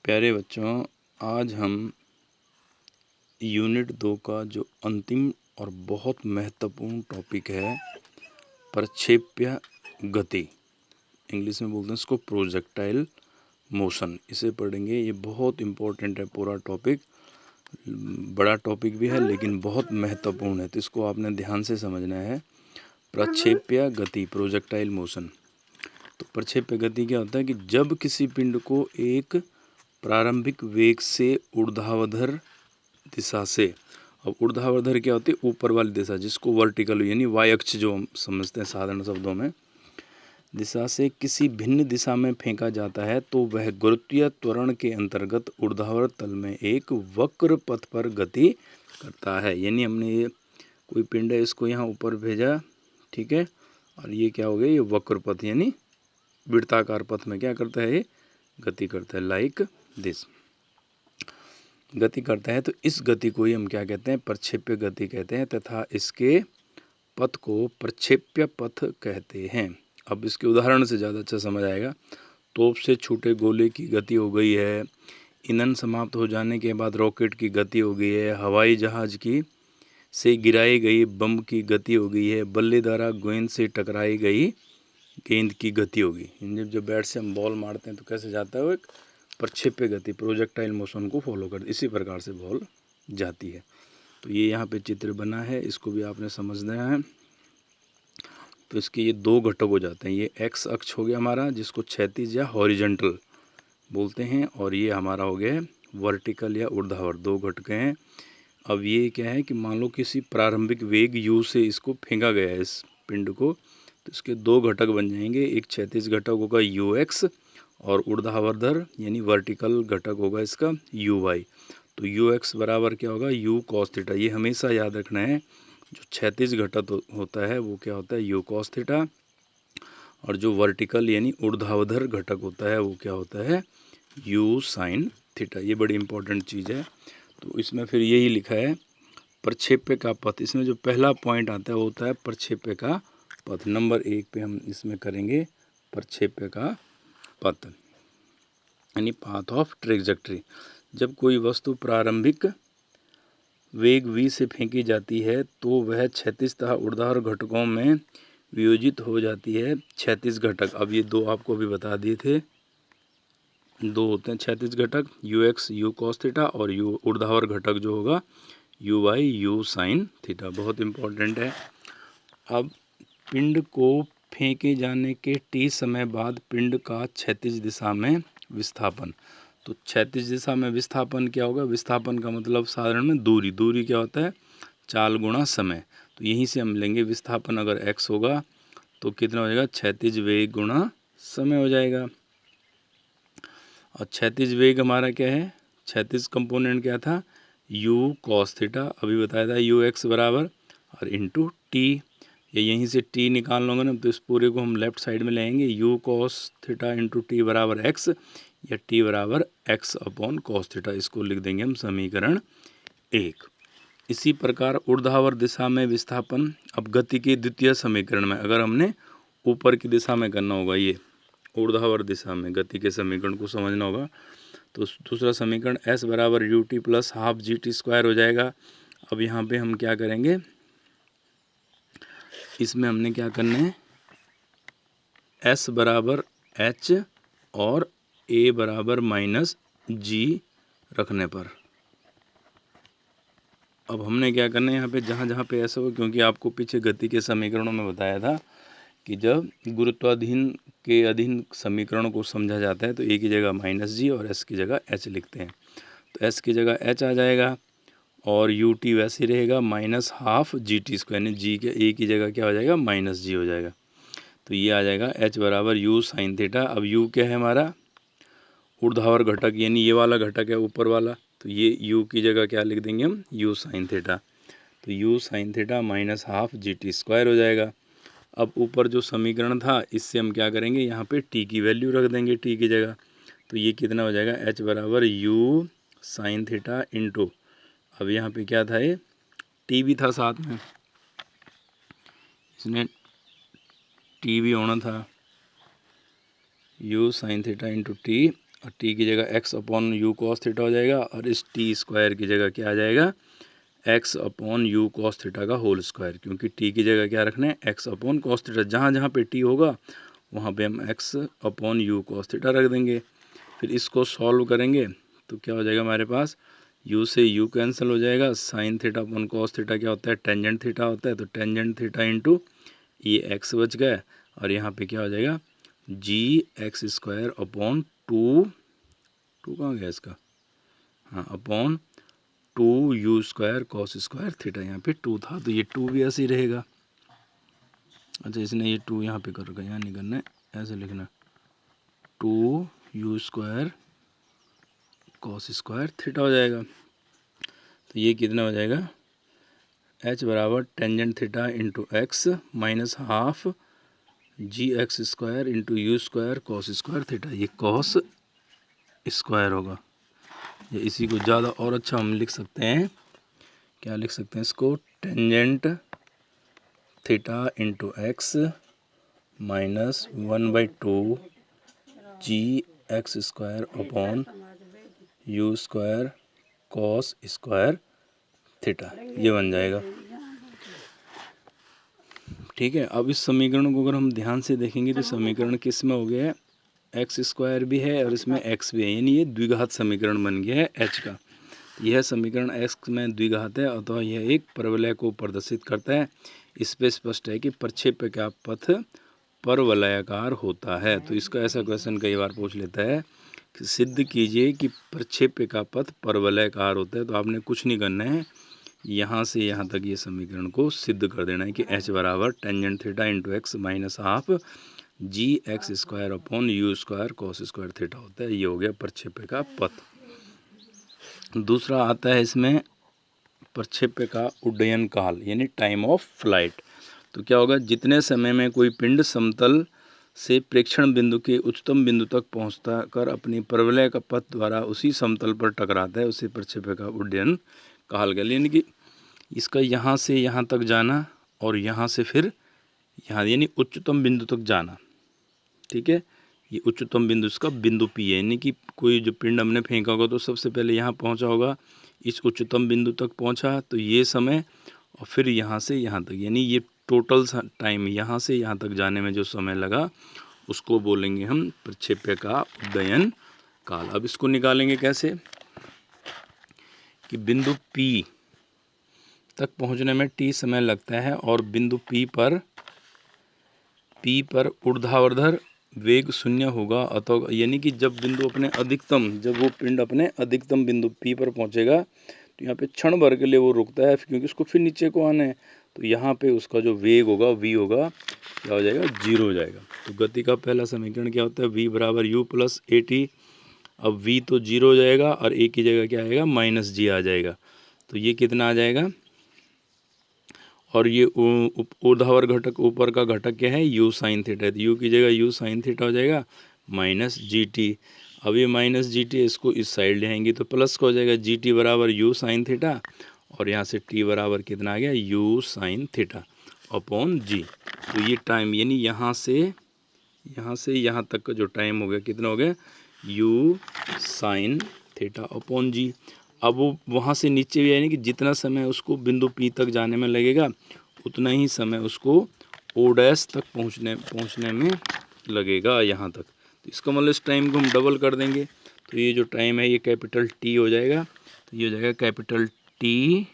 प्यारे बच्चों, आज हम यूनिट 2 का जो अंतिम और बहुत महत्वपूर्ण टॉपिक है प्रक्षेप्य गति, इंग्लिश में बोलते हैं इसको प्रोजेक्टाइल मोशन, इसे पढ़ेंगे। ये बहुत इम्पोर्टेंट है, पूरा टॉपिक बड़ा टॉपिक भी है लेकिन बहुत महत्वपूर्ण है, तो इसको आपने ध्यान से समझना है। प्रक्षेप्य गति, प्रोजेक्टाइल मोशन। तो प्रक्षेप्य गति क्या होता है कि जब किसी पिंड को एक प्रारंभिक वेग से ऊर्ध्वाधर दिशा से, अब ऊर्ध्वाधर क्या होती है, ऊपर वाली दिशा, जिसको वर्टिकल यानी वाई अक्ष जो हम समझते हैं साधारण शब्दों में, दिशा से किसी भिन्न दिशा में फेंका जाता है तो वह गुरुत्वीय त्वरण के अंतर्गत ऊर्ध्वाधर तल में एक वक्र पथ पर गति करता है। यानी हमने ये कोई पिंड है, इसको यहाँ ऊपर भेजा, ठीक है, और ये क्या हो गया, ये वक्र पथ यानी वृत्ताकार पथ में क्या करता है, ये गति करता है, लाइक दिस गति करता है। तो इस गति को ही हम क्या कहते हैं, प्रक्षेप्य गति कहते हैं, तथा इसके पथ को प्रक्षेप्य पथ कहते हैं। अब इसके उदाहरण से ज़्यादा अच्छा समझ आएगा। तोप से छूटे गोले की गति हो गई है, ईंधन समाप्त हो जाने के बाद रॉकेट की गति हो गई है, हवाई जहाज की से गिराई गई बम की गति हो गई है, बल्ले द्वारा गेंद से टकराई गई गेंद की गति होगी। जब बैट से हम बॉल मारते हैं तो कैसे जाता है, वो एक प्रक्षेप्य गति, प्रोजेक्टाइल मोशन को फॉलो कर इसी प्रकार से बॉल जाती है। तो ये यहाँ पे चित्र बना है, इसको भी आपने समझना है। तो इसके ये दो घटक हो जाते हैं, ये एक्स अक्ष हो गया हमारा, जिसको क्षैतिज या हॉरिजॉन्टल बोलते हैं, और ये हमारा हो गया वर्टिकल या ऊर्ध्वाधर, दो घटक हैं। अब ये क्या है कि मान लो किसी प्रारंभिक वेग u से इसको फेंका गया है, इस पिंड को, तो इसके दो घटक बन जाएंगे। एक क्षैतिज घटक होगा ux और ऊर्ध्वाधर यानी वर्टिकल घटक होगा इसका uy। तो ux बराबर क्या होगा, u cos थीटा। ये हमेशा याद रखना है, जो क्षैतिज घटक होता है वो क्या होता है, u cos थीटा, और जो वर्टिकल यानी ऊर्ध्वाधर घटक होता है वो क्या होता है, u sin थीटा। ये बड़ी इंपॉर्टेंट चीज़ है। तो इसमें फिर यही लिखा है प्रक्षेप्य का पथ। इसमें जो पहला पॉइंट आता है वो होता है प्रक्षेप्य का पथ। नंबर 1 पे हम इसमें करेंगे प्रक्षेप्य का पथ यानी पाथ ऑफ ट्रेजेक्ट्री। जब कोई वस्तु प्रारंभिक वेग v से फेंकी जाती है तो वह क्षैतिज तथा ऊर्ध्वाधर घटकों में वियोजित हो जाती है। क्षैतिज घटक, अब ये दो आपको भी बता दिए थे, दो होते हैं क्षैतिज घटक, ux u cos थीटा, और u ऊर्ध्वाधर घटक जो होगा uy u sin थीटा। बहुत इम्पोर्टेंट है। अब पिंड को फेंके जाने के t समय बाद पिंड का क्षैतिज दिशा में विस्थापन। तो क्षैतिज दिशा में विस्थापन क्या होगा, विस्थापन का मतलब साधारण में दूरी, दूरी क्या होता है, चाल गुणा समय। तो यहीं से हम लेंगे विस्थापन, अगर x होगा तो कितना हो जाएगा, क्षैतिज वेग गुणा समय हो जाएगा। और क्षैतिज वेग हमारा क्या है, क्षैतिज कंपोनेंट क्या था, u cos थीटा, अभी बताया था ux बराबर और इंटू टी। ये यहीं से t निकाल लोगे ना, तो इस पूरे को हम लेफ्ट साइड में लेंगे, u cos theta into T बराबर x, या t बराबर x अपॉन cos थीटा। इसको लिख देंगे हम समीकरण 1। इसी प्रकार ऊर्ध्वाधर दिशा में विस्थापन, अब गति के द्वितीय समीकरण में अगर हमने ऊपर की दिशा में करना होगा, ये ऊर्ध्वाधर दिशा में गति के समीकरण को समझना होगा, तो दूसरा समीकरण s बराबर U T plus half G T square हो जाएगा। अब यहाँ पे हम क्या करेंगे, इसमें हमने क्या करना है, s बराबर h और a बराबर माइनस जी रखने पर अब हमने क्या करना है, यहाँ पे जहाँ जहाँ पे ऐसा हो, क्योंकि आपको पीछे गति के समीकरणों में बताया था कि जब गुरुत्वाधीन के अधीन समीकरणों को समझा जाता है तो ए की जगह माइनस जी और एस की जगह एच लिखते हैं। तो एस की जगह एच आ जाएगा और यू टी वैसे ही रहेगा minus half G T square, यानी जी के ए की जगह क्या हो जाएगा, माइनस जी हो जाएगा। तो ये आ जाएगा एच बराबर यू साइन थीटा। अब यू क्या है हमारा, ऊर्ध्वाधर घटक, यानी ये वाला घटक है ऊपर वाला, तो ये u की जगह क्या लिख देंगे हम, u साइन थीटा। तो u sine theta minus half G T square हो जाएगा। अब ऊपर जो समीकरण था इससे हम क्या करेंगे, यहाँ पे t की वैल्यू रख देंगे t की जगह। तो ये कितना हो जाएगा, h बराबर u साइन थीटा इंटू, अब यहाँ पे क्या था, ये t भी था साथ में, इसने t भी होना था, u sine theta into T और टी की जगह x upon you cos theta हो जाएगा, और इस टी स्क्वायर की जगह क्या आ जाएगा, x upon you cos theta का होल स्क्वायर, क्योंकि टी की जगह क्या रखना है, एक्स अपॉन कॉस थीटा। जहाँ जहाँ पे टी होगा वहाँ पे हम x upon you cos theta रख देंगे। फिर इसको सॉल्व करेंगे तो क्या हो जाएगा हमारे पास, यू से यू कैंसिल हो जाएगा, sign theta upon cos theta क्या होता है, टेंजेंट थीटा होता है, तो टेंजेंट थीटा इंटू ये एक्स बच गया, और यहाँ पे क्या हो जाएगा, जी एक्स स्क्वायर अपॉन टू कहाँ गया इसका, हाँ upon 2 u square cos square theta. यहाँ पे 2 था तो ये 2 भी ऐसे ही रहेगा। अच्छा इसने ये 2 यहाँ पे कर रखा है, यहाँ नहीं करना है, ऐसे लिखना 2 u square cos square theta हो जाएगा। तो ये कितना हो जाएगा, एच बराबर tangent theta into x minus half g x square into u square cos square theta. ये कॉस स्क्वायर होगा, या इसी को ज़्यादा और अच्छा हम लिख सकते हैं, क्या लिख सकते हैं इसको, tangent theta into x minus 1/2 g x square upon u square cos square theta, ये बन जाएगा। ठीक है, अब इस समीकरण को अगर हम ध्यान से देखेंगे तो समीकरण किस में हो गया है, एक्स स्क्वायर भी है और इसमें एक्स भी है, यानी ये द्विघात समीकरण बन गया है एच का। यह समीकरण एक्स में द्विघात है, अतः यह एक परवलय को प्रदर्शित करता है। इस पे स्पष्ट है कि प्रक्षेप्य का पथ परवलयाकार होता है। तो इसका ऐसा क्वेश्चन कई बार पूछ लेता है कि सिद्ध कीजिए कि प्रक्षेप्य का पथ परवलयाकार होता है। तो आपने कुछ नहीं करना है, यहाँ से यहाँ तक ये समीकरण को सिद्ध कर देना है कि एच बराबर tangent theta into x minus half g x square upon u square cos square theta होता है। ये हो गया प्रक्षेप्य का पथ। दूसरा आता है इसमें प्रक्षेप्य का उड्डयन काल, यानी टाइम ऑफ फ्लाइट। तो क्या होगा, जितने समय में कोई पिंड समतल से प्रेक्षण बिंदु के उच्चतम बिंदु तक पहुंचता कर अपनी परवलय का पथ द्वारा उसी समतल पर टकराता है, उसे प्रक्षेप्य का उड्डयन काल गया। यानी कि इसका यहाँ से यहाँ तक जाना और यहाँ से फिर यहाँ, यानी उच्चतम बिंदु तक जाना। ठीक है, ये उच्चतम बिंदु इसका बिंदु पी है, यानी कि कोई जो पिंड हमने फेंका होगा तो सबसे पहले यहाँ पहुँचा होगा, इस उच्चतम बिंदु तक पहुँचा तो ये समय, और फिर यहाँ से यहाँ तक, यानी ये टोटल टाइम यहाँ से यहाँ तक जाने में जो समय लगा उसको बोलेंगे हम प्रक्षेप्य का उड्डयन काल। अब इसको निकालेंगे कैसे, कि बिंदु P तक पहुँचने में T समय लगता है और बिंदु P पर ऊर्ध्वाधर वेग 0 होगा। अतः यानी कि जब बिंदु अपने अधिकतम, जब वो पिंड अपने अधिकतम बिंदु P पर पहुंचेगा तो यहाँ पे क्षण भर के लिए वो रुकता है, क्योंकि उसको फिर नीचे को आना है। तो यहाँ पे उसका जो वेग होगा v होगा, क्या हो जाएगा, 0 हो जाएगा। तो गति का पहला समीकरण क्या होता है, v बराबर u प्लस ए टी। अब v तो 0 हो जाएगा और a की जगह क्या आएगा, माइनस जी आ जाएगा। तो ये कितना आ जाएगा, और ये ऊर्ध्वाधर घटक, ऊपर का घटक क्या है, u साइन थीटा। तो u की जगह u साइन थीटा हो जाएगा माइनस जी टी। अब ये माइनस जी टी इसको इस साइड ले आएंगे तो प्लस का हो जाएगा, जी टी बराबर u साइन थीटा, और यहाँ से t बराबर कितना आ गया, u साइन थीटा अपॉन जी। तो ये टाइम, यानी यहाँ से यहाँ तक का जो टाइम हो गया, कितना हो गया, u साइन थीटा अपॉन जी। अब वो वहाँ से नीचे भी, यानी कि जितना समय उसको बिंदु P तक जाने में लगेगा उतना ही समय उसको O डैश तक पहुँचने में लगेगा, यहाँ तक। तो इसका मतलब इस टाइम को हम डबल कर देंगे, तो ये जो टाइम है ये कैपिटल T हो जाएगा। तो ये हो जाएगा capital T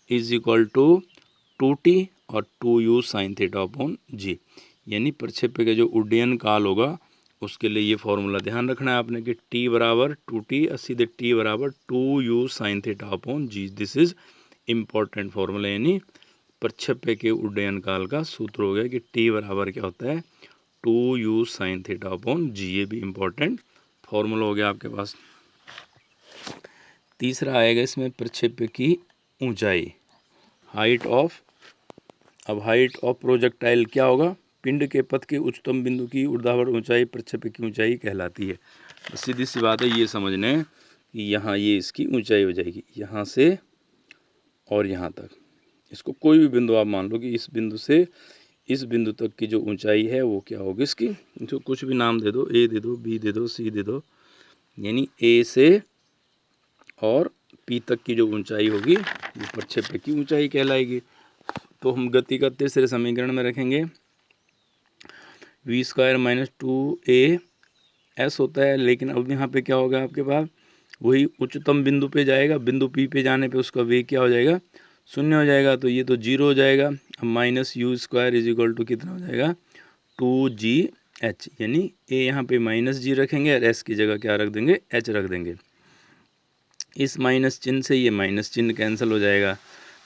is equal to 2T और 2u साइन थीटा अपॉन जी। यानी प्रक्षेप्य का जो उड्डयन काल होगा उसके लिए ये फॉर्मूला ध्यान रखना है आपने कि t बराबर 2T और सीधे t बराबर 2u sine theta upon g. This is important formula, यानी प्रक्षेप्य के उड्डयन काल का सूत्र हो गया कि t बराबर क्या होता है, 2u साइन थीटा अपॉन जी। ये भी इम्पॉर्टेंट फॉर्मूला हो गया आपके पास। तीसरा आएगा इसमें प्रक्षेप्य की ऊंचाई, हाइट ऑफ। अब हाइट ऑफ प्रोजेक्टाइल क्या होगा, पिंड के पथ के उच्चतम बिंदु की ऊर्ध्वाधर ऊंचाई प्रक्षेप्य की ऊंचाई कहलाती है। सीधी सी बात है, ये समझने कि यहाँ ये इसकी ऊंचाई हो जाएगी, यहाँ से और यहाँ तक। इसको कोई भी बिंदु आप मान लो कि इस बिंदु से इस बिंदु तक की जो ऊंचाई है वो क्या होगी इसकी, जो कुछ भी नाम दे दो, ए दे दो, बी दे दो, सी दे दो, यानी ए से और पी तक की जो ऊंचाई होगी वो प्रक्षेप्य की ऊंचाई कहलाएगी। तो हम गति का तीसरे समीकरण में रखेंगे v² - 2a s होता है। लेकिन अब यहाँ पे क्या होगा, आपके पास वही उच्चतम बिंदु पे जाएगा, बिंदु पी पे जाने पे उसका वेग क्या हो जाएगा, 0 हो जाएगा। तो ये तो 0 हो जाएगा। अब -u² = कितना हो जाएगा, 2gh, यानी a यहाँ पे -g रखेंगे और s की जगह क्या रख देंगे, h रख देंगे। इस माइनस चिन्ह से ये माइनस चिन्ह कैंसिल हो जाएगा।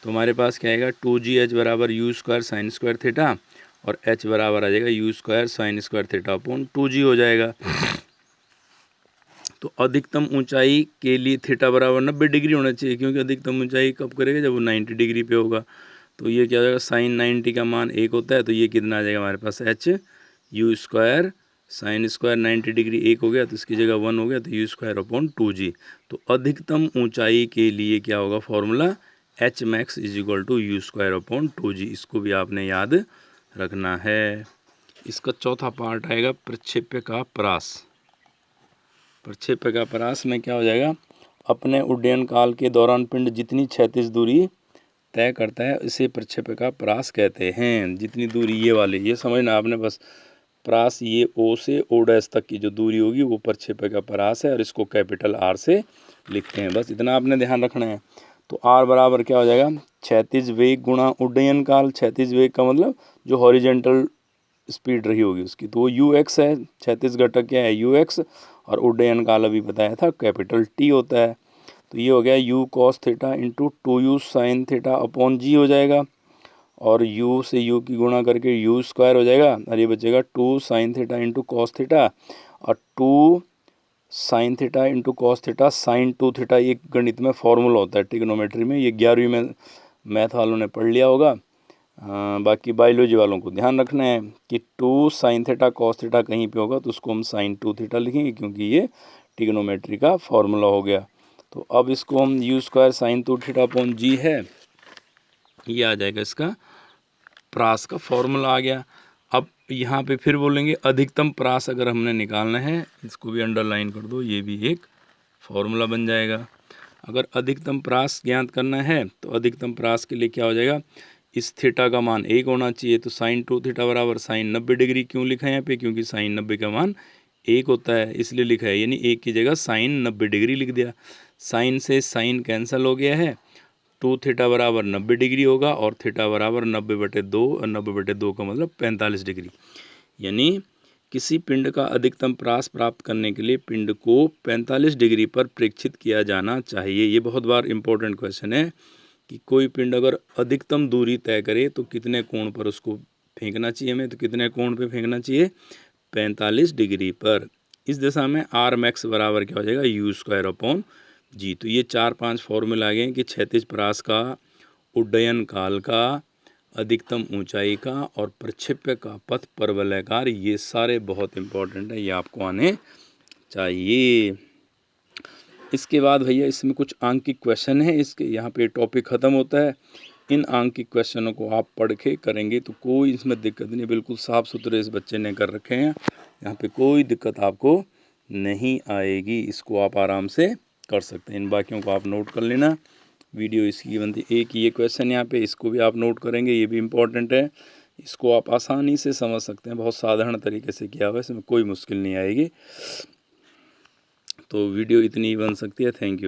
तो हमारे पास क्या आएगा, 2gh बराबर u² sin² थीटा और h बराबर आ जाएगा u² sin² theta upon 2g हो जाएगा। तो अधिकतम ऊंचाई के लिए थीटा बराबर 90 डिग्री होना चाहिए, क्योंकि अधिकतम ऊंचाई कब करेगा, जब वो 90 डिग्री पे होगा। तो ये क्या हो जाएगा, sin 90 का मान 1 होता है, तो ये कितना आ जाएगा हमारे पास, h u² sin² 90 डिग्री 1 हो गया, तो इसकी जगह 1 हो गया, तो u² अपॉन 2g। तो अधिकतम ऊंचाई के लिए क्या होगा formula, hmax = u² upon 2g। इसको भी आपने याद रखना है। इसका चौथा पार्ट आएगा प्रक्षेप्य का परास। प्रक्षेप्य का परास में क्या हो जाएगा, अपने उड्डयन काल के दौरान पिंड जितनी क्षैतिज दूरी तय करता है इसे प्रक्षेप्य का परास कहते हैं। जितनी दूरी ये वाली, ये समझना आपने बस, परास ये O से O' तक की जो दूरी होगी वो प्रक्षेप्य का परास है, और इसको कैपिटल R से लिखते हैं। बस इतना आपने ध्यान रखना है। तो R बराबर क्या हो जाएगा, क्षैतिज वेग गुणा उड्डयन काल। क्षैतिज वेग का मतलब जो हॉरिजेंटल स्पीड रही होगी उसकी, तो वो ux है। क्षैतिज घटक क्या है, ux, और उड्डयन काल अभी बताया था कैपिटल T होता है। तो ये हो गया u cos theta into 2u sin theta upon g हो जाएगा, और u से u की गुणा करके u² हो जाएगा, और ये बचेगा 2 sin theta into cos theta, और 2 sin theta into cos theta sin 2 theta. ये गणित में फॉर्मूला होता है ट्रिग्नोमेट्री में, ये 11वीं में मैथ वालों ने पढ़ लिया होगा। बाकी बायोलॉजी वालों को ध्यान रखना है कि 2 sin थीटा कॉस थीटा कहीं पे होगा तो उसको हम sin 2 थीटा लिखेंगे, क्योंकि ये ट्रिग्नोमेट्री का फॉर्मूला हो गया। तो अब इसको हम u² sin 2 theta upon g है, ये आ जाएगा इसका परास का फॉर्मूला आ गया। अब यहाँ पे फिर बोलेंगे अधिकतम परास अगर हमने निकालना है, इसको भी अंडरलाइन कर दो, ये भी एक फॉर्मूला बन जाएगा। अगर अधिकतम परास ज्ञात करना है तो अधिकतम परास के लिए क्या हो जाएगा, इस थीटा का मान 1 होना चाहिए। तो sin 2 थीटा बराबर sin 90 डिग्री क्यों लिखा है यहाँ पे, क्योंकि sin 90 का मान 1 होता है इसलिए लिखा है, यानी 1 की जगह sin 90 डिग्री लिख दिया। साइन से साइन कैंसिल हो गया है, 2 थीटा बराबर 90 डिग्री होगा, और थीटा बराबर 90/2, और 90/2 का मतलब 45 डिग्री। यानी किसी पिंड का अधिकतम परास प्राप्त करने के लिए पिंड को 45 डिग्री पर प्रेक्षित किया जाना चाहिए। ये बहुत बार इम्पोर्टेंट क्वेश्चन है कि कोई पिंड अगर अधिकतम दूरी तय करे तो कितने कोण पर उसको फेंकना चाहिए हमें, तो कितने कोण पे फेंकना चाहिए, 45 डिग्री पर। इस दिशा में आर मैक्स बराबर क्या हो जाएगा, u² अपॉन g। तो ये 4-5 फॉर्मूला आ गए कि क्षैतिज परास का, उड्डयन काल का, अधिकतम ऊंचाई का, और प्रक्षेप्य का पथ परवलयाकार, ये सारे बहुत इंपॉर्टेंट है, ये आपको आने चाहिए। इसके बाद भैया इसमें कुछ आंकिक क्वेश्चन है, इसके यहाँ पे टॉपिक ख़त्म होता है। इन आंकिक क्वेश्चनों को आप पढ़ के करेंगे तो कोई इसमें दिक्कत नहीं, बिल्कुल साफ़ सुथरे इस बच्चे ने कर रखे हैं, यहाँ पे कोई दिक्कत आपको नहीं आएगी। इसको आप आराम से कर सकते हैं। इन बाकियों को आप नोट कर लेना। वीडियो इसकी बनती, एक ये क्वेश्चन यहाँ पे, इसको भी आप नोट करेंगे, ये भी इम्पोर्टेंट है। इसको आप आसानी से समझ सकते हैं, बहुत साधारण तरीके से किया हुआ है, इसमें कोई मुश्किल नहीं आएगी। तो वीडियो इतनी ही बन सकती है। Thank you.